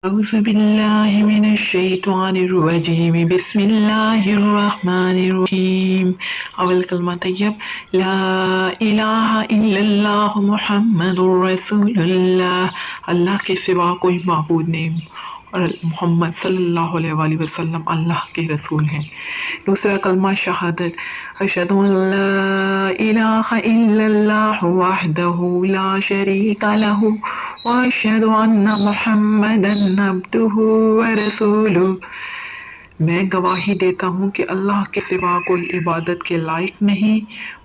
أعوذ بالله من الشيطان الرجيم بسم الله الرحمن الرحيم أول کلمہ طیب لا الہ الا اللہ محمد رسول اللہ، اللہ کے سوا کوئی معبود نہیں اور محمد صلی اللہ علیہ وآلہ وسلم اللہ کے رسول ہیں۔ دوسرا کلمہ شہادت اشہد ان لا الہ الا اللہ وحدہ لا شریک لہ واشہد ان محمدا عبدہ ورسولہ، میں گواہی دیتا ہوں کہ اللہ کے سوا کوئی عبادت کے لائق نہیں،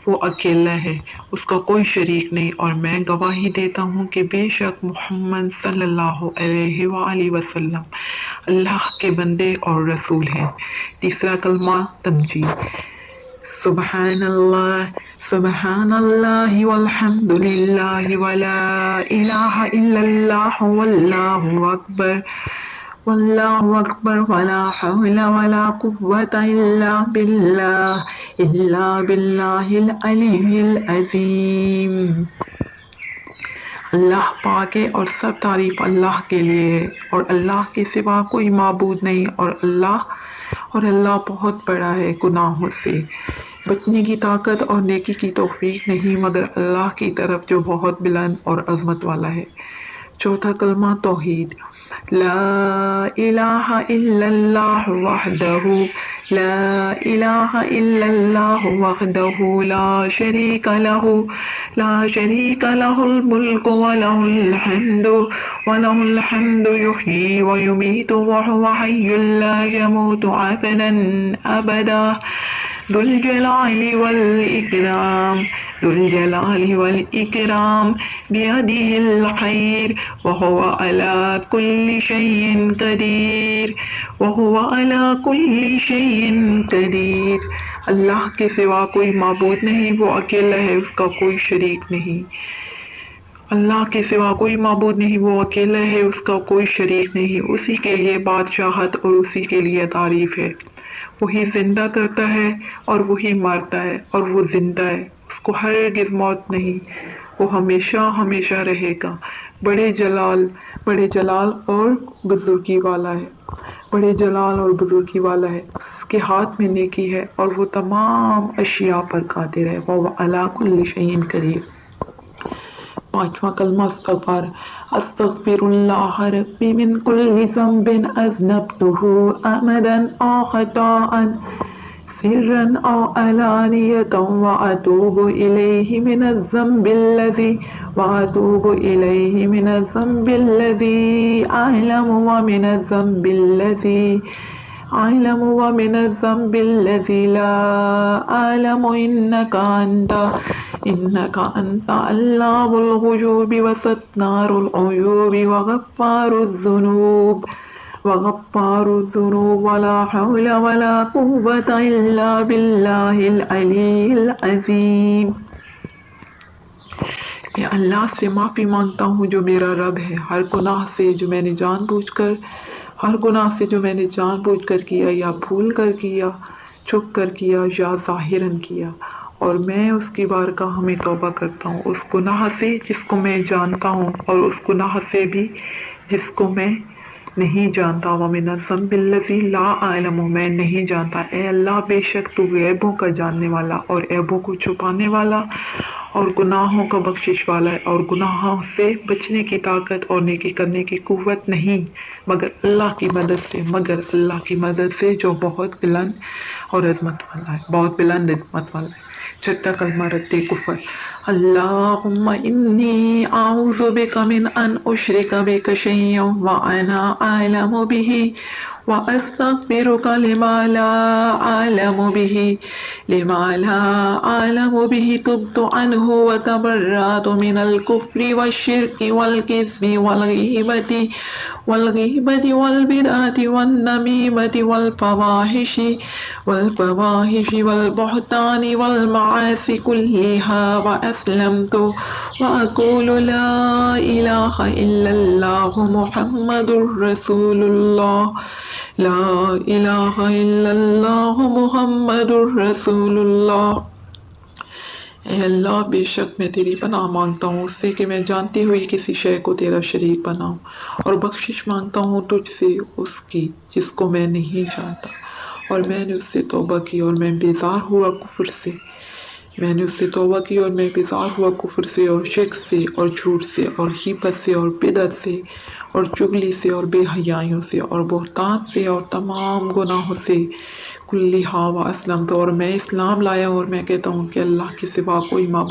وہ اکیلا ہے، اس کا کوئی شریک نہیں، اور میں گواہی دیتا ہوں کہ بے شک محمد صلی اللہ علیہ وآلہ وسلم اللہ کے بندے اور رسول ہیں۔ تیسرا کلمہ تمجید سبحان اللہ والحمد للہ ولا الہ الا اللہ واللہ اکبر ولا حول ولا قوة الا باللہ العلی العظیم۔ اللہ پاک ہے اور سب تعریف اللہ کے لیے ہے، اور اللہ کے سوا کوئی معبود نہیں، اور اللہ بہت بڑا ہے گناہوں سے۔ بچنے کی طاقت اور نیکی کی توفیق نہیں مگر اللہ کی طرف جو بہت بلند اور عظمت والا ہے۔ چوتھا کلمہ توحید لا الہ الا اللہ وحدہ لا الہ الا اللہ وحدہ لا شریک لہ الملک وله الحمد یحیی ویمیت وهو حی لا یموت ابدا ذو الجلال والإکرام بیدہ الخیر وهو على كل شيء قدیر۔ اللہ کے سوا کوئی معبود نہیں، وہ اکیلا ہے، اس کا کوئی شریک نہیں۔ اللہ کے سوا کوئی معبود نہیں، وہ اکیلا ہے، اس کا کوئی شریک نہیں، اسی کے لیے بادشاہت اور اسی کے لیے تعریف ہے۔ وہی زندہ کرتا ہے اور وہی مارتا ہے اور وہ زندہ ہے، اس کو ہرگز موت نہیں، وہ ہمیشہ ہمیشہ رہے گا۔ بڑے جلال اور بزرگی والا ہے، اس کے ہاتھ میں نیکی ہے اور وہ تمام اشیاء پر قادر ہے، وہ علی کل شیء قدیر۔ پانچواں کلمہ استغفر اللہ ربی من کل ذنب اذنبتہ عمدا او خطاء سرا او علانیۃ واتوب الیہ من الذنب الذی اعلم ومن الذنب الذی لا اعلم انک انت علام الغیوب وستار العیوب وغفار الذنوب ولا حول ولا قوة الا باللہ العلی العظیم۔ میں اللہ سے معافی مانگتا ہوں جو میرا رب ہے، ہر گناہ سے جو میں نے جان بوجھ کر کیا یا بھول کر کیا، چھپ کر کیا یا ظاہراً کیا، اور میں اس کی بارگاہ میں توبہ کرتا ہوں، اس گناہ سے جس کو میں جانتا ہوں اور اس گناہ سے بھی جس کو میں نہیں جانتا۔ وَمِنَ الذَّنبِ الَّذِي لَا أَعْلَمُ، میں نہیں جانتا۔ اے اللہ بے شک تو غیبوں کا جاننے والا اور عیبوں کو چھپانے والا اور گناہوں کا بخشش والا ہے، اور گناہوں سے بچنے کی طاقت اور نیکی کرنے کی قوت نہیں مگر اللہ کی مدد سے جو بہت بلند عظمت والا ہے۔ چھٹا کلمہ رد کفر اللہم انی اعوذ بک من ان اشرک بک شیئا وانا اعلم بہ واستغفرک لما لا اعلم بہ تبت عنہ وتبرأت من الکفر والشرک والکذب والغیبۃ والبدعۃ والنمیمۃ والفواحش والبہتان والمعاصی کلہا واسلمت واقول لا الہ الا اللہ محمد رسول اللہ، لا الہ الا اللہ محمد رسول اللہ۔ اے اللہ، بے شک میں تیری پناہ مانگتا ہوں اس سے کہ میں جانتے ہوئے کسی شے کو تیرا شریک بناؤں، اور بخشش مانگتا ہوں تجھ سے اس کی جس کو میں نہیں جانتا، اور میں نے اس سے توبہ کی اور میں بیزار ہوا کفر سے، میں نے اس سے توبہ کی اور میں بیزار ہوا کفر سے اور شرک سے اور جھوٹ سے اور غیبت سے اور بدعت سے اور چغلی سے اور بے حیائیوں سے اور بہتان سے اور تمام گناہوں سے کلی ہا و اسلم تو، اور میں اسلام لایا اور میں کہتا ہوں کہ اللہ کے سوا کوئی معبود